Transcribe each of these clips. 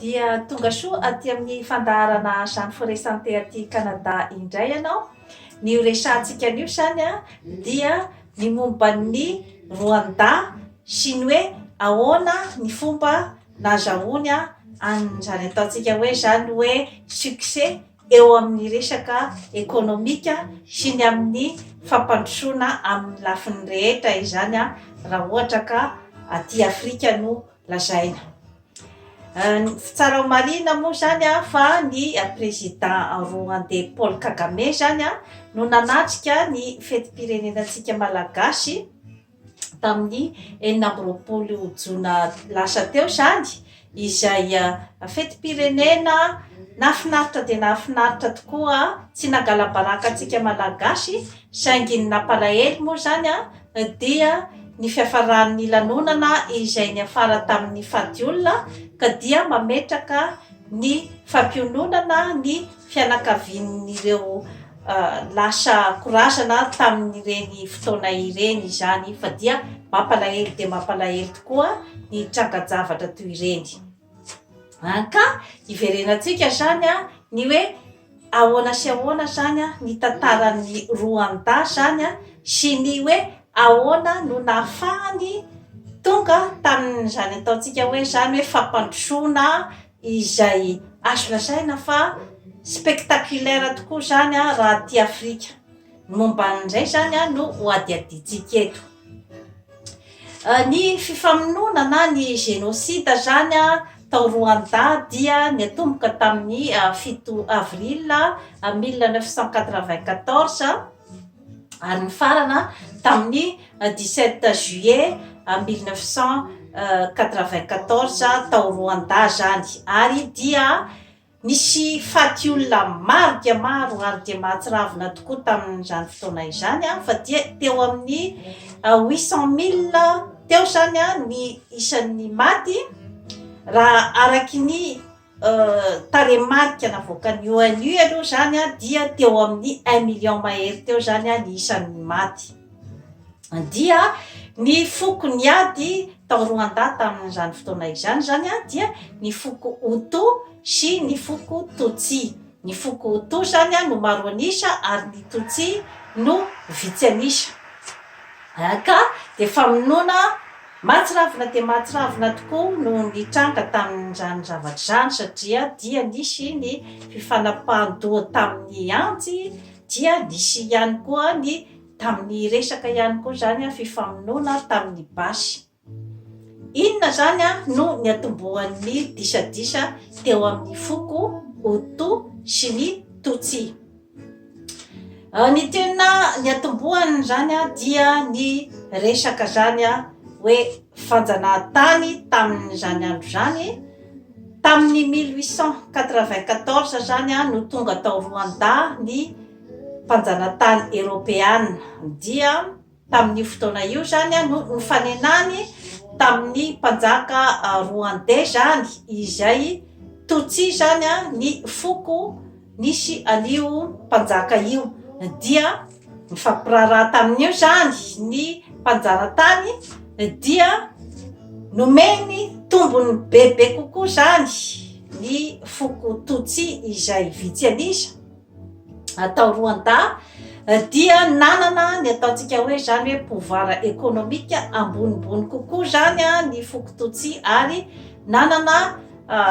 Dia tonga soa aty amin'ny fandaharana zany firesanté aty Canada indray ianao. Ny resantsika an'io zany a dia ny momba ny Rwanda sy ny hoe ahoana ny fomba nazahoany an'izany ataontsika hoe zany hoe succès eo amin'ny resaka ekônômika sy ny amin'ny fampandrosoana amin'ny lafiny rehetra izany raha ohatra ka aty Afrika no lazaina. Tsara ho marina moa zany fa ny président rwandais Paul Kagame zany no nanatrika ny fetim-pirenenantsika malagasy tamin'ny 4 jona lasa teo zany, izay fetim-pirenena nafinaritra dia nafinaritra tokoa, tsy nangala-baraka antsika malagasy saingy ny nampalahelo moa zany dia ny fiafaran'ny lanonana izay niafara tamin'ny fadiolona ka dia mametraka ny fampiononana ny fianakavian'ireo lasa korazana tamin'ireny fotoana ireny izany, fa dia mampalahelo dia mampalahelo tokoa ny tranga-javatra toy ireny. Ka iverenantsika zany ny hoe ahoana sy ahoana zany ny tantaran'ny Rwanda zany sy ny hoe ahoana no nahafahany tonga tamin'izany ataontsika hoe zany hoe fampandrosoana izay azo lazaina fa spectaculaire tokoa zany raha aty Afrika. Momba an'izay zany no hoadiadintsika eto. Ny fifamonoana ny génocide zany tao Rwanda dia niatomboka tamin'ny 7 avril 1994 ary ny farana tamin'ny 17 juillet 1994 tao Rwanda zany, ary dia nisy faty olona maro dia maro ary dia mahatsiravina tokoa tamin'izany fotoana izany fa dia teo amin'ny 800,000 teo zany ny isan'ny maty raha araky ny taremarika navoakan'ny ONU aloha zany dia teo amin'ny 1 million mahery teo zany ny isan'ny maty. Dia ny foko niady tao Rwanda tamin'izany fotoana izany zany dia ny foko Hutu sy ny foko Tutsi. Ny foko Hutu zany no maro anisa ary ny Tutsi no vitsy anisa. Ka dia famonoana mahatsiravina dia mahatsiravina tokoa no nitranga tamin'izany zavatra zany, satria dia nisy ny fifanapahan-doha tamin'ny antsy, dia nisy ihany koa ny tamin'ny resaka ihany koa zany fifamonoana tamin'ny basy. Inona zany no niatombohan'ny disadisa teo amin'ny foko Hutu sy ny Tutsi. Ny tena niatombohany zany dia ny resaka zany hoe fanjanahantany tamin'izany andro zany. Tamin'ny 1894 zany no tonga tao Rwanda ny mpanjanahantany Europeana, dia tamin'io fotoana io zany no nifanenany tamin'ny mpanjaka Rwandais zany, izay Tutsi zany ny foko nisy an'io mpanjaka io, dia nifampiraharaha tamin'io zany ny mpanjanahantany, dia nomeny tombony bebe kokoa zany ny foko Tutsi izay vitsy anisa tao Rwanda, dia nanana ny ataontsika hoe zany hoe pouvoir économique ambonimbony kokoa zany ny foko Tutsi, ary nanana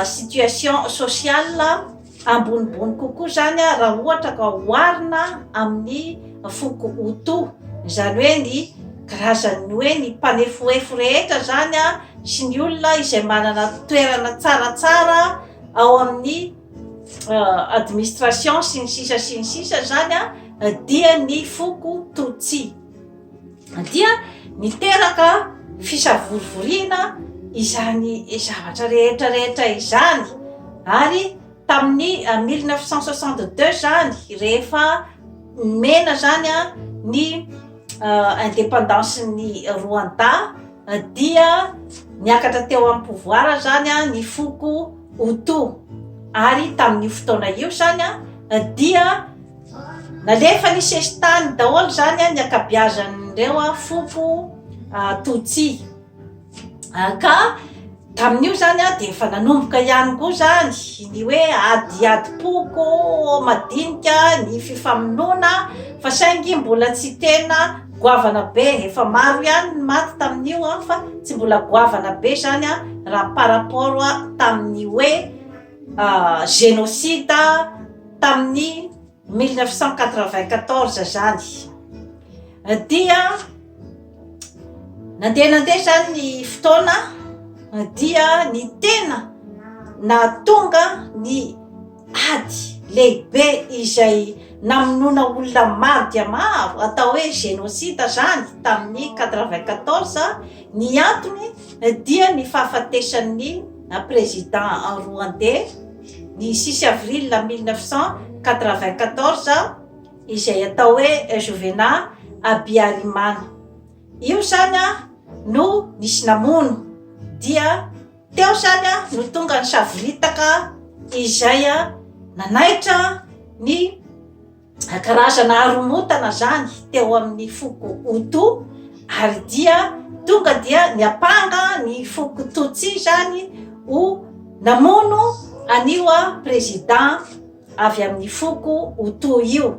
situation sociale ambonimbony kokoa zany raha ohatra ka oharina amin'ny foko Hutu, zany hoe ny karazany hoe ny mpanefoefo rehetra zany sy ny olona izay manana toerana tsaratsara ao amin'ny administration sy ny sisa zany dia ny foko Tutsi. Dia niteraka fisavorovoriana izany zavatra rehetra izany, ary tamin'ny 1962 zany rehefa mena zany ny indépendance ny Rwanda, dia niakatra teo amin'ny pouvoir zany ny foko Hutu, ary tamin'io fotoana io zany dia nalefa ny sesitany daholo zany ny akabiazan'ireo foko Tutsi. Ka tamin'io zany dia efa nanomboka ihany koa zany ny hoe adiadipoko madinika ny fifamonoana fa saingy mbola tsy tena goavana be, efa maro ihany ny maty tamin'io fa tsy mbola goavana be zany raha par rapport tamin'ny hoe génocide tamin'ny 1994 zany. Dia nandeha zany ny fotoana dia ny tena nahatonga ny ady lehibe izay namonoana olona maro dia maro atao hoe génocide zany tamin'ny 94. Ny antony dia ny fahafatesan'ny président rwandais ny 6 avril 1994 izay atao hoe Juvenal Habyarimana. Io zany no nisy namono dia teo zany no tonga ny savoritaka izay nanaitra ny karazana haromotana zany teo amin'ny foko Hutu ary dia tonga dia niapanga ny foko Tutsi zany ho namono anio président avy amin'ny foko Hutu io.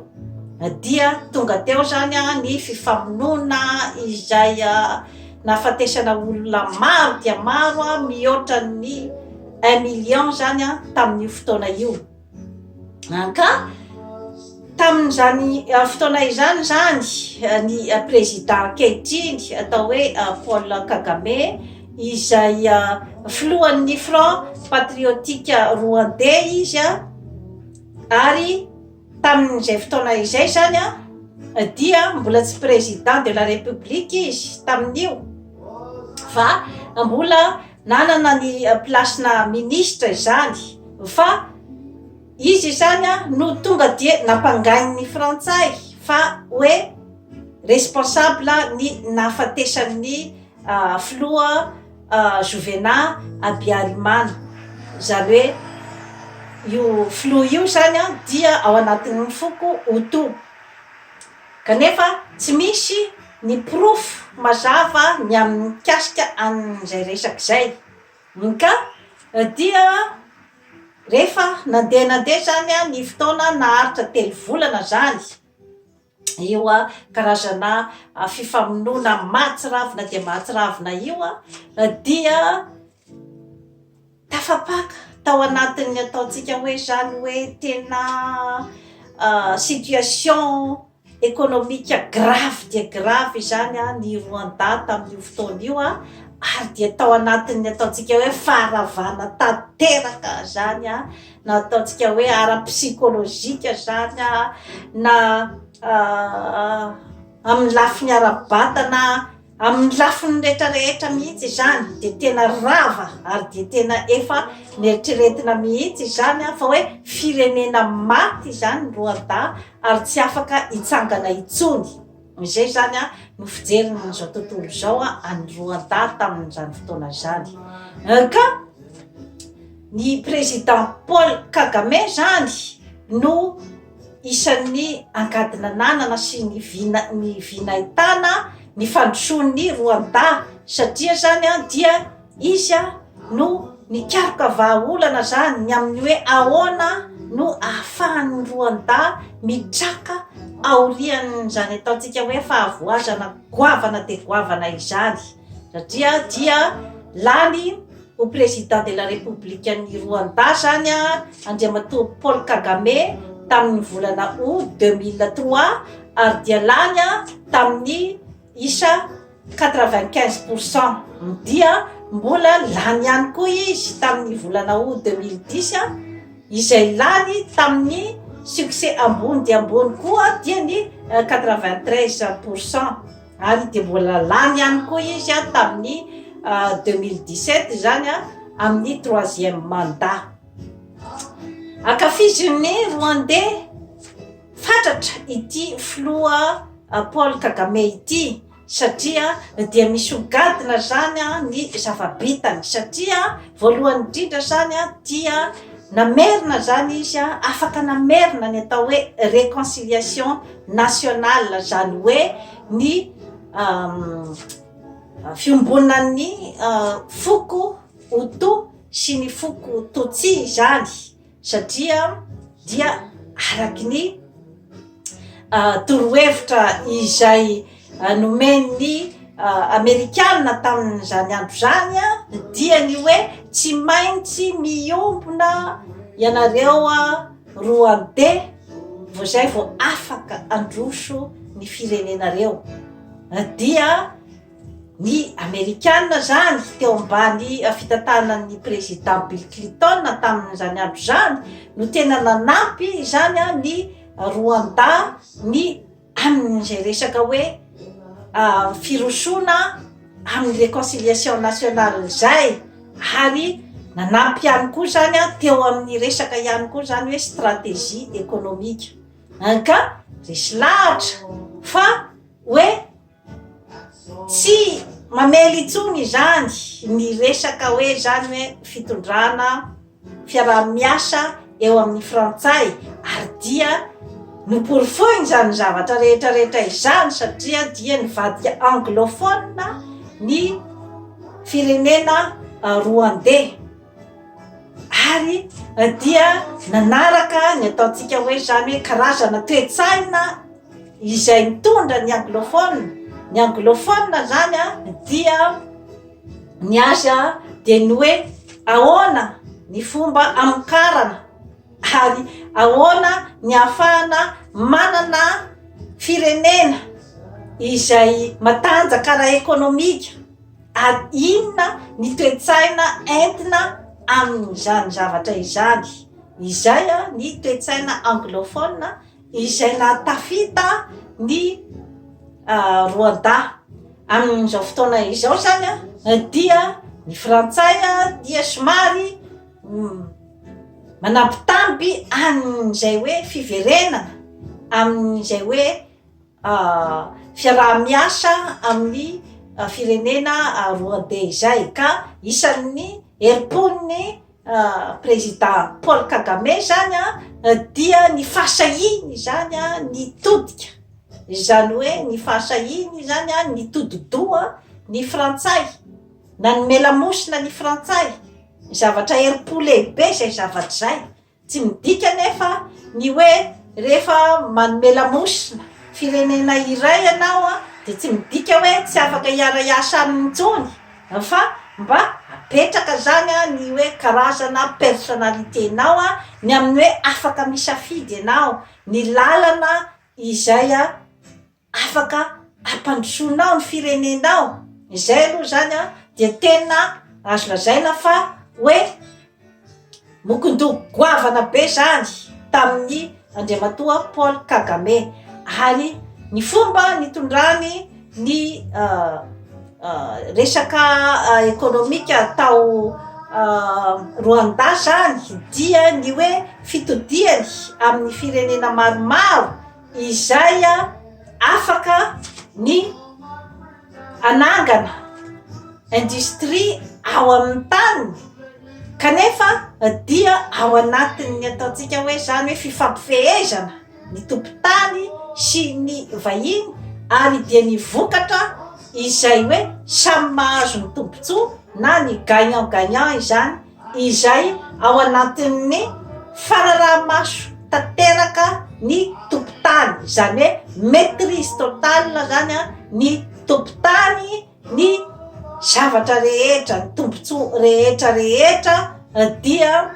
Dia tonga teo zany ny fifamonoana izay nafatesana olona maro dia maro mihoatra ny 1 million zany tamin'io fotoana io. Ka tamin'izany fotoana izany zany ny président ankehitriny atao hoe Paul Kagame izay filohan'ny Front Patriotique Rwandais izy ary tamin'izay fotoana izay zany dia mbola tsy président de la république izy tamin'io fa mbola nanana ny plasena ministre zany fa izy zany no tonga dia nampangain'ny frantsay fa hoe responsable ny nahafatesan'ny filoha Juvenal Habyarimana zany hoe io filoha io zany dia ao anatin'ny foko Hutu kanefa tsy misy ny proof mazava ny amin'ny mikasika an'izay resaky zay. Ka dia rehefa nandeha zany ny fotoana naharitra 3 volana zany io karazana fifamonoana mahatsiravina dia mahatsiravina io dia tafapaka tao anatin'ny ataontsika hoe zany hoe tena situation économique grave dia grave zany ny Rwanda tamin'io fotoana io ary dia tao anatin'ny ataontsika hoe faharavana tanteraka zany na ataontsika hoe ara-psychologique zany na amin'ny lafiny ara-batana amin'ny lafiny rehetrarehetra mihitsy zany dia tena rava ary dia tena efa nieritreretina mihitsy zany fa hoe firenena maty zany Rwanda ary tsy afaka hitsangana intsony. Izay zany no fijeriny zao tontolo zao any Rwanda tamin'izany fotoana zany. Ka ny président Paul Kagame zany no isan'ny angadina nanana sy ny vinaitana ny fandrosoan'ny Rwanda satria zany dia izy no nikaroka vahaolana zany ny amin'ny hoe ahoana no ahafahan'ny Rwanda mitraka aorian'izany ataontsika hoe fahavoazana goavana dia goavana izany satria dia lany ho président de la république ny Rwanda zany Andriamatoa Paul Kagame tamin'ny volana août 2003 ary dia lany tamin'ny isa 95%. Dia mbola lany ihany koa izy tamin'ny volana août 2010 izay lany tamin'ny succès ambony dia ambony koa dia ny 93% ary dia mbola lany ihany koa izy tamin'ny 2017 zany amin'ny 3e mandat. Akafizin'ny Rwandais fatratra ity filoha Paul Kagame ity satria dia misogadina zany ny zava-bitany satria voalohany indrindra zany dia namerina zany izy afaka namerina ny atao hoe réconciliation nationale zany hoe ny fiombonan'ny foko oto sy ny foko totsy zany satria dia araky ny torohevitra izay nomeny amerikana tamin'izany andro zany dia ny hoe tsy maintsy miombona ianareo Rwandais vo zay vo afaka androso ny firenenareo. Dia ny amerikana zany teo ambany fitantanan'ny président Bill Clinton tamin'izany andro zany no tena nanampy zany ny Rwanda ny amin'izay resaka hoe firosona amin'ny réconciliation nationale zay, ary nanampy ihany koa zany teo amin'ny resaka ihany koa zany hoe stratégie économique. Ka resy lahatra fa hoe tsy mamely intsony zany ny resaka hoe zany hoe fitondrana fiaraha-miasa eo amin'ny frantsay, ary dia noporofoiny zany zavatra rehetrarehetra izany satria dia nivadika anglophone ny firenena Rwandais, ary dia nanaraka ny ataontsika hoe zany hoe karazana toe-tsaina izay mitondra ny anglophone. Ny anglophone zany dia ny aza dia ny hoe ahoana ny fomba amokarana ary ahoana ny ahafahana manana firenena izay matanjaka ara-ekonomika, ary inona ny toe-tsaina entina amin'izany zavatra izany. Izay ny toe-tsaina anglophone izay nahatafita ny Rwanda amin'izao fotoana izao zany dia ny frantsay dia somary manampitamby amin'izay hoe fiverenana, amin'izay hoe fiaraha-miasa amin'ny firenena Rwandais zay. Ka isan'ny herim-pon'ny président Paul Kagame zany dia ny fahasahiny zany ny todika, izany hoe ny fahasahiny zany ny todidoa ny frantsay, na ny melamosina ny frantsay, zavatra herim-po lehibe zay zavatra zay. Tsy midika nefa ny hoe rehefa manome lamosina firenena iray ianao dia tsy midika hoe tsy afaka hiara-iasa aminy intsony, fa mba apetraka zany ny hoe karazana personnalité-nao ny amin'ny hoe afaka misafidy ianao ny lalana izay afaka ampandrosoanao ny firenenao. Izay aloha zany dia tena azo lazaina fa hoe mokondoko goavana be zany tamin'ny andriamatoa Paul Kagame. Ary ny fomba nitondrany ny resaka ekonomika tao Rwanda zany dia ny hoe fitodiany amin'ny firenena maromaro izay afaka ny anangana industrie ao amin'ny tany, kanefa dia ao anatin'ny ataontsika hoe zany hoe fifampifehezana ny tompon-tany sy ny vahiny, ary dia ny vokatra izay hoe samy mahazo ny tombotsoa na ny gagnant-gagnant izany, izay ao anatin'ny faharahamaso tanteraka ny tompon-tany, zany hoe maîtrise totale zany ny tompon-tany ny zavatra rehetra, ny tombotsoa rehetrarehetra dia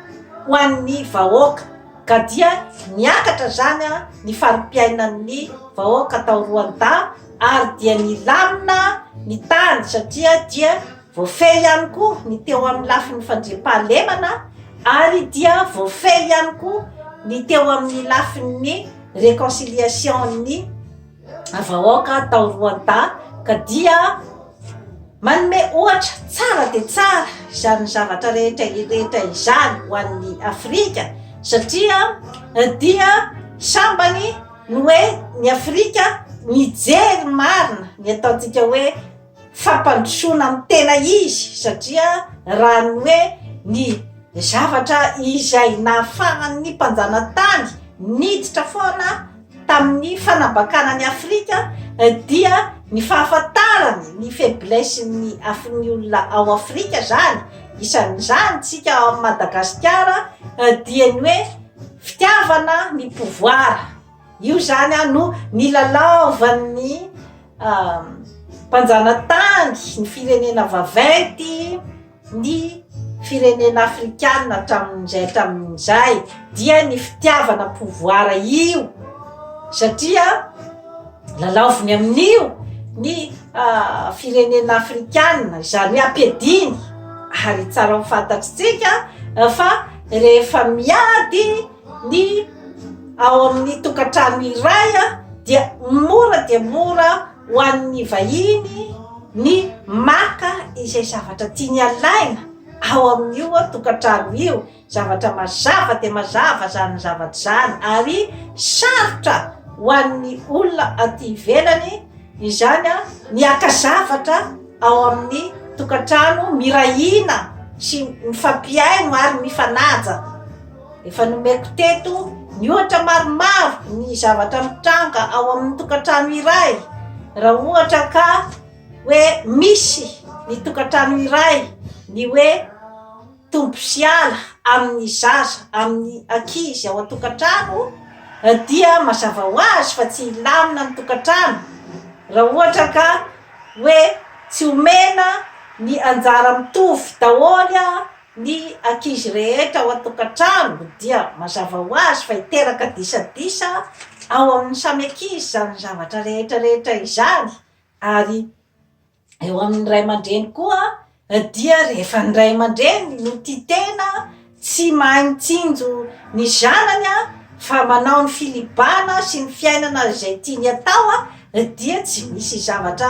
ho an'ny vahoaka. Ka dia niakatra zany ny fari-piainan'ny vahoaka tao Rwanda, ary dia nilamina ny tany satria dia voafehy ihany koa ny teo amin'ny lafin'ny fandriam-pahalemana, ary dia voafehy ihany koa ny teo amin'ny lafin'ny réconciliation ny vahoaka tao Rwanda. Ka dia manome ohatra tsara dia tsara izany zavatra rehetrarehetra izany ho an'ny Afrika, satria dia sambany ny hoe ny Afrika mijery marina ny ataontsika hoe fampandrosoana amin'ny tena izy, satria raha ny hoe ny zavatra izay nahafahan'ny mpanjanantany niditra foana tamin'ny fanambakana ny Afrika dia ny fahafantarany ny faiblesse ny olona ao Afrika zany, isan'izany tsika ao amin'ny Madagasikara dia ny hoe fitiavana ny pouvoir. Io zany no nilalaovan'ny mpanjanatany ny firenena vaventy ny firenena afrikana hatramin'izay dia ny fitiavana pouvoir io, satria lalaoviny amin'io ny firenena afrikana izany hoe ampiadiny. Ary tsara ho fantatritsika fa rehefa miady ny ao amin'ny tokantrano iray dia mora ho an'ny vahiny ny maka izay zavatra tiany alaina ao amin'io tokantrano io. Zavatra mazava dia mazava zany zavatra zany, ary sarotra ho an'ny olona aty ivelany izany ny aka zavatra ao amin'ny tokantrano mirahina sy mifampiaino ary mifanaja. Efa nomeko teto ny ohatra maromaro ny zavatra mitranga ao amin'ny tokantrano iray. Raha ohatra ka hoe misy ny tokantrano iray ny hoe tomposiala amin'ny zaza, amin'ny ankizy ao an-tokantrano, dia mazava ho azy fa tsy ilamina ny tokantrano. Raha ohatra ka hoe tsy omena ny anjara mitovy daholo ny ankizy rehetra ao an-tokantrano, dia mazava ho azy fa hiteraka disadisa ao amin'ny samy ankizy zany zavatra rehetrarehetra izany. Ary eo amin'ny ray aman-dreny koa dia rehefa ny ray aman-dreny no tia tena tsy mahay mitsinjo ny zanany fa manao ny filibana sy ny fiainana izay tiany atao, dia tsy misy zavatra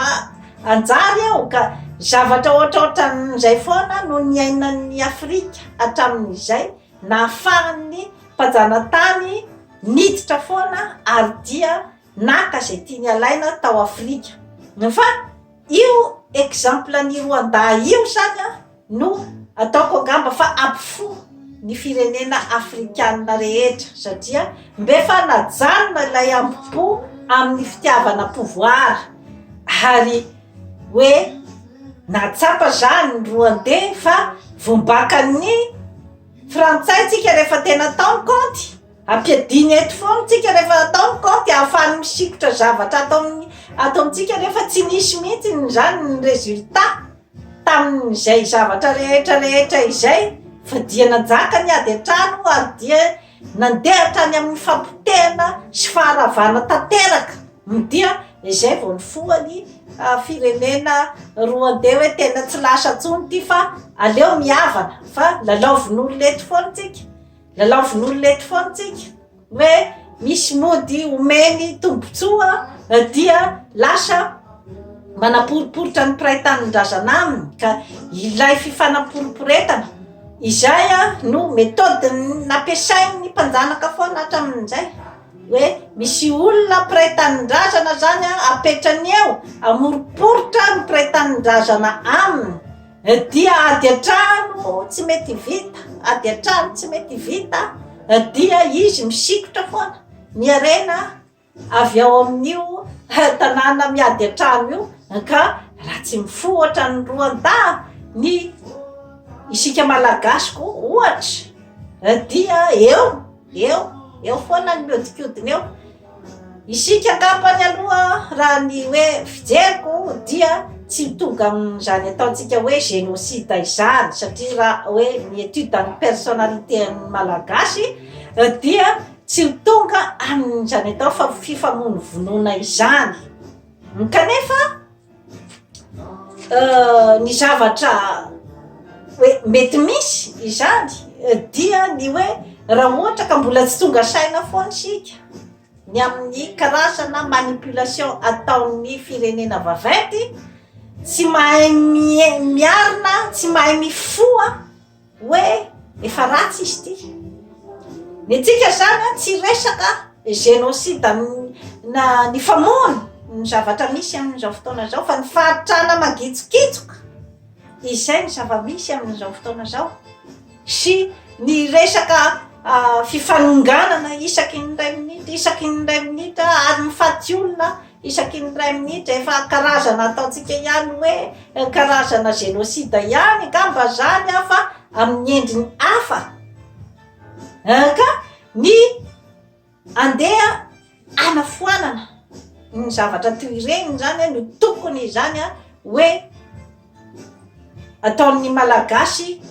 anjary ao. Ka zavatra ohatraohatran'izay foana no niainan'ny Afrika hatramin'izay, nahafahan'ny mpanjanatany niditra foana ary dia naka izay tiany alaina tao Afrika. Fa io exemple ny Rwanda io zany no ataoko angamba fa ampifo ny firenena afrikana rehetra, satria mbefa najanona ilay ampo amin'ny fitiavana pouvoir. Ary hoe natsapa zany ny Rwandais fa vombakan'ny frantsay tsika rehefa tena tao compte, ampiadiny eto foana tsika rehefa tao compte ahafahany misikotra zavatra ato amintsika rehefa tsy nisy mihitsy zany ny resultat tamin'izay zavatra rehetrarehetra izay. Fa dia nanjaka ny ady an-trano ary dia nandeha hatrany amin'ny fampitehana sy faharavana tanteraka. Dia izay vao nifoany firenena Rwandais hoe tena tsy lasa tsony ty fa aleo mihavana. Fa lalaovin'olona eto foana tsika hoe misy mody omeny tombotsoa dia lasa manaporiporitra ny mpiray-tanin-drazana aminy. Ka ilay fifanaporiporetana izay no metody nampiasain'ny mpanjanaka foana hatramin'izay. Hoe misy olona mpiray-tanin-drazana zany apetrany eo, amoriporitra ny mpiray-tanin-drazana aminy, dia ady an-trano tsy mety vita, dia izy misikotra foana miarena avy ao amin'io tanàna miady an-trano io. Ka raha tsy mifohatra ny Rwanda ny isika malagasy koa ohatra, dia eo foana ny miodikodiny eo. Isika angambany aloha raha ny hoe fijeriko dia tsy tonga amin'izany ataontsika hoe génocide izany, satria raha hoe ny étude ny personnalité ny malagasy dia tsy tonga amin'izany atao fa fifamonovonoina izany. Kanefa ny zavatra hoe mety misy izany dia ny hoe raha ohatra ka mbola tsy tonga saina foana sika ny amin'ny karazana manipulation ataon'ny firenena vaventy, tsy mahay miarina, tsy mahay mifoa hoe efa ratsy izy ty. Ny antsika zany tsy resaka génocide na ny famono ny zavatra misy amin'izao fotoana zao, fa ny fahatrana magitsokitsoka izay ny zava-misy amin'izao fotoana zao, sy ny resaka fifanonganana isaky ny ray minitra ary mifaty olona isaky ny ray minitra efa karazana ataontsika ihany hoe karazana génocide ihany angamba zany fa amin'ny endriny hafa ka ny andeha anafoanana ny zavatra toy ireny zany no tokony zany hoe ataon'ny malagasy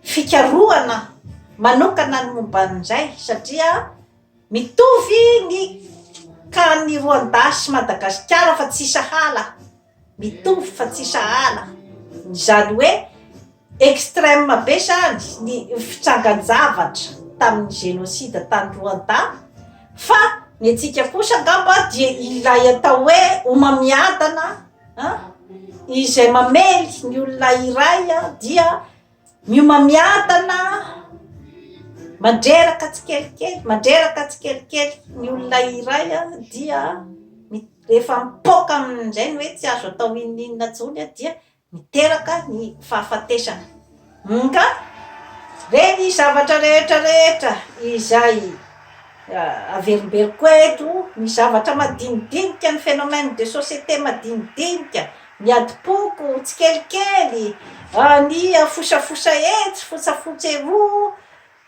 fikarohana manokana ny momban'izay satria mitovy ny kany Rwanda sy Madagasikara fa tsy sahala mitovy fa tsy sahala zany hoe extrême be zany ny fitsangan-javatra tamin'ny génocide tany Rwanda fa ny antsika kosa angamba dia ilay atao hoe homamiadana izay mamely ny olona iray dia miomamiadana mandreraka tsikelikely ny olona iray dia rehefa mipoka amin'izay ny hoe tsy azo atao inona tsony dia miteraka ny fahafatesana ka reny zavatra rehetrarehetra izay averimberiko eto ny zavatra madinidinika ny phénomène de société madinidinika ny adipoko tsikelikely ny fosafosa etsy fosafotsero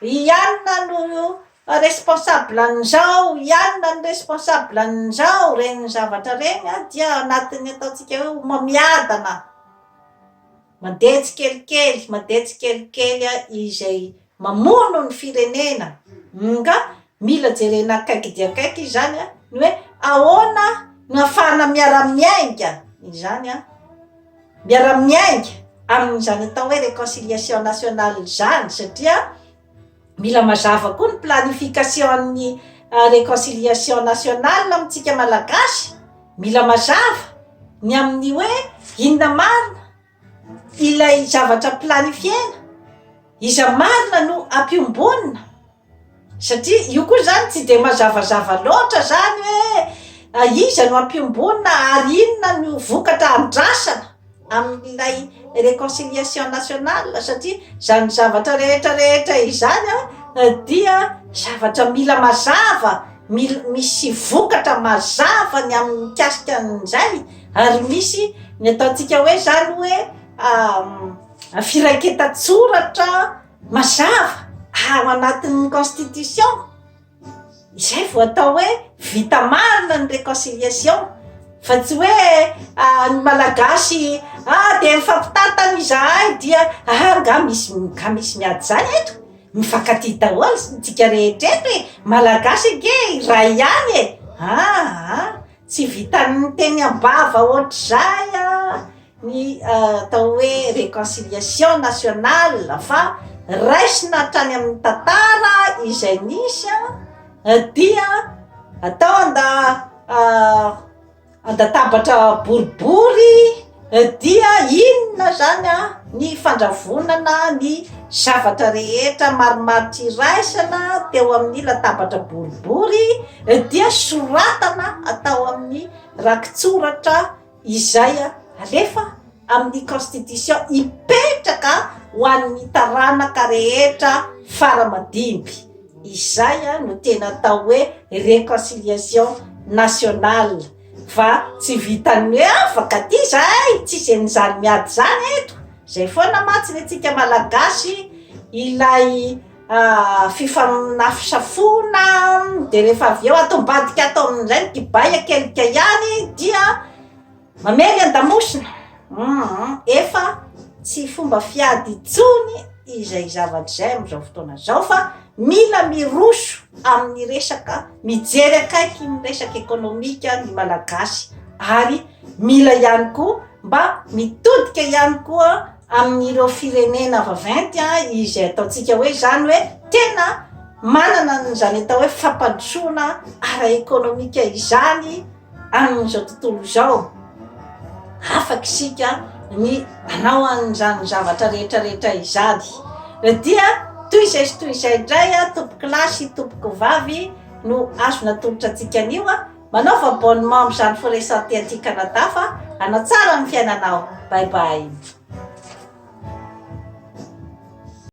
ianona no responsable an'izao ianona ny responsable an'izao reny zavatra reny dia anatin'ny ataontsika hoe homamiadana mandeha tsikelikely izay mamono ny firenena ka mila jerena akaiky dia akaiky zany ny hoe ahoana no ahafahana miara-miainga izany miara-miainga amin'izany atao hoe réconciliation nationale zany satria mila mazava koa ny planification'ny réconciliation nationale amintsika malagasy mila mazava ny amin'ny hoe inona marina ilay zavatra planifiena iza marina no ampiombonina satria io koa zany tsy de mazavazava loatra zany hoe iza no ampiombonina ary inona no vokatra andrasana amin'ilay réconciliation nationale satria zany zavatra rehetrarehetra izany dia zavatra mila mazava misy vokatra mazava ny amin'ny mikasika an'izay ary misy ny ataontsika hoe zany hoe firaiketan-tsoratra mazava ao anatin'ny constitution izay vo atao hoe vita marina ny réconciliation fa tsy hoe ny malagasy de mifampitatana izahay dia nga misy miady zany eto mifankaty daholo tsika rehetrety malagasy ge ray ihany tsy vitan'ny teny ambava ohatr'izay ny atao hoe réconciliation nationale fa raisina hatrany amin'ny tantara izay nisy dia atao andatabatra boribory dia inona zany ny fandravonana ny zavatra rehetra maromaro tsiraisana teo amin'ny latabatra boribory dia soratana atao amin'ny rakitsoratra izay alefa amin'ny constitution ipetraka ho an'ny taranaka rehetra faramadimby izay no tena atao hoe réconciliation nationale fa tsy vitany hoe afaka ty zay tsisy an'izany miady zany eto zay foana matsiny atsika malagasy ilay fifanafisafona de rehefa avy eo atombadika atao amin'izay ny kibay akelika ihany dia mamely andamosina efa tsy fomba fiady itsony izay zavatra zay am'izao fotoana zao fa mila miroso amin'ny resaka mijery akaiky ny resaka ekonomika ny malagasy ary mila ihany koa mba mitodika ihany koa amin'ireo firenena vaventy izay ataontsika hoe zany hoe tena manana n'izany atao hoe fampandrosoana ara-ekonomika izany amin'izao tontolo zao afaka isika ny anao an'izany zavatra rehetrarehetra izany dia toy izay sy toy izay indray tompoky lasy tompoky vavy no azona tolotra antsika anio manaova abonnement amin'izany foresanté aty Canada fa anao tsara ny fiainanao bye bye